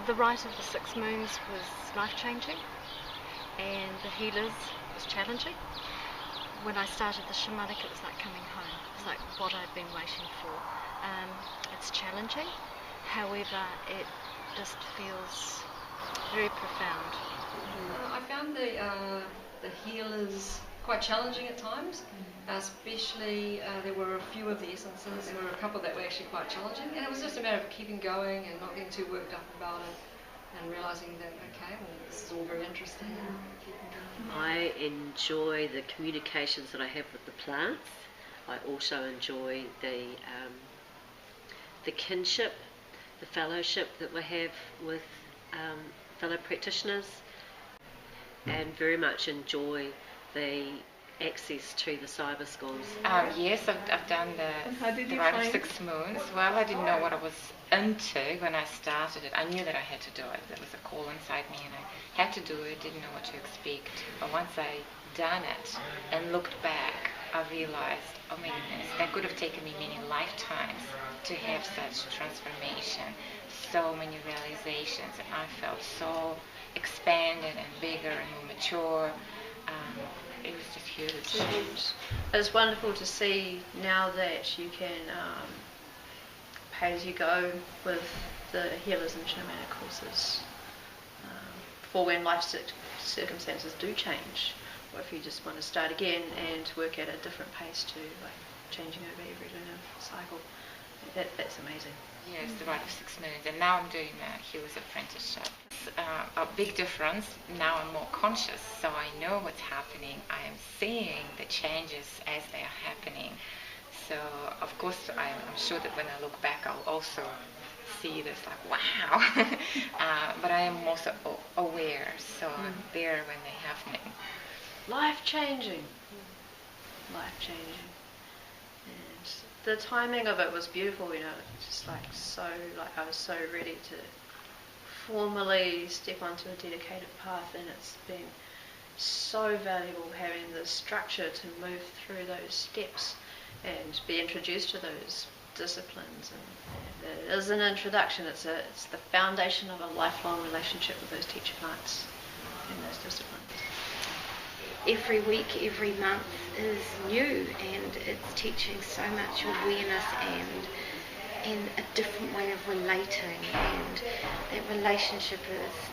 The rite of the 6 moons was life-changing, and the healers was challenging. When I started the shamanic, it was like coming home. It was like what I'd been waiting for. It's challenging, however, it just feels very profound. I found the healers quite challenging at times, especially there were a few of the essences. There were a couple that were actually quite challenging, and it was just a matter of keeping going and not getting too worked up about it, and realising that, okay, well, this is all very interesting. And keeping going. I enjoy the communications that I have with the plants. I also enjoy the kinship, the fellowship that we have with fellow practitioners, and very much enjoy the access to the cyber schools. Yes, I've done the rite of 6 moons. Well, I didn't know what I was into when I started it. I knew that I had to do it. There was a call inside me and I had to do it, didn't know what to expect. But once I done it and looked back, I realized, oh my goodness, that could have taken me many lifetimes to have such transformation, so many realizations, and I felt so expanded and bigger and more mature. It was just huge. It's wonderful to see now that you can pay as you go with the healers and shamanic courses for when life circumstances do change, or if you just want to start again and work at a different pace to like changing over every lunar cycle. That's amazing. Yes, the rite of 6 moons, and now I'm doing the healer's apprenticeship. It's a big difference. Now I'm more conscious, so I know what's happening. I am seeing the changes as they are happening. So, of course, I'm sure that when I look back, I'll also see this like, wow. But I am also aware, so I'm there when they're happening. Life-changing. Life-changing. And the timing of it was beautiful, you know, just like I was so ready to formally step onto a dedicated path, and it's been so valuable having the structure to move through those steps and be introduced to those disciplines. And it is an introduction, it's the foundation of a lifelong relationship with those teacher clients and those disciplines. Every week, every month is new, and it's teaching so much awareness and a different way of relating, and that relationship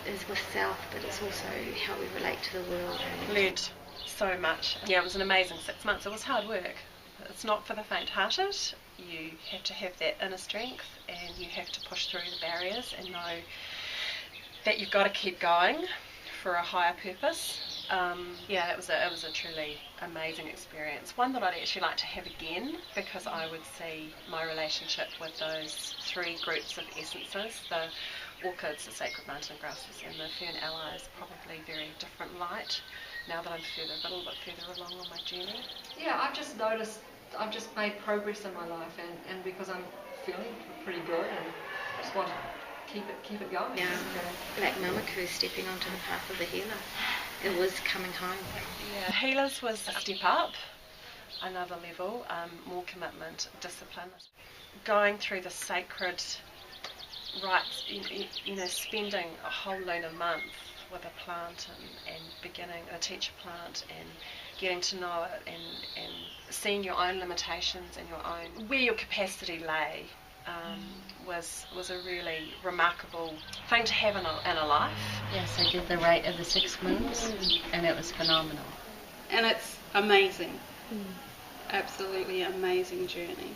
is with self, but it's also how we relate to the world. Learned so much. Yeah, it was an amazing 6 months. It was hard work. It's not for the faint-hearted. You have to have that inner strength, and you have to push through the barriers and know that you've got to keep going for a higher purpose. It was a truly amazing experience. One that I'd actually like to have again, because I would see my relationship with those 3 groups of essences, the orchids, the sacred mountain grasses, and the fern allies, probably very different light now that I'm a little bit further along on my journey. Yeah, I've just noticed I've just made progress in my life, and because I'm feeling pretty good, and just want to keep it going. Yeah, Black Mamaku stepping onto the path of the healer. It was coming home. Yeah, healers was a step up, another level, more commitment, discipline. Going through the sacred rites, you know, spending a whole lunar month with a plant and beginning a teacher plant and getting to know it and seeing your own limitations and your own where your capacity lay was a really remarkable thing to have in a life. Yes, I did the rite of the 6 moons, and it was phenomenal. And it's amazing. Absolutely amazing journey.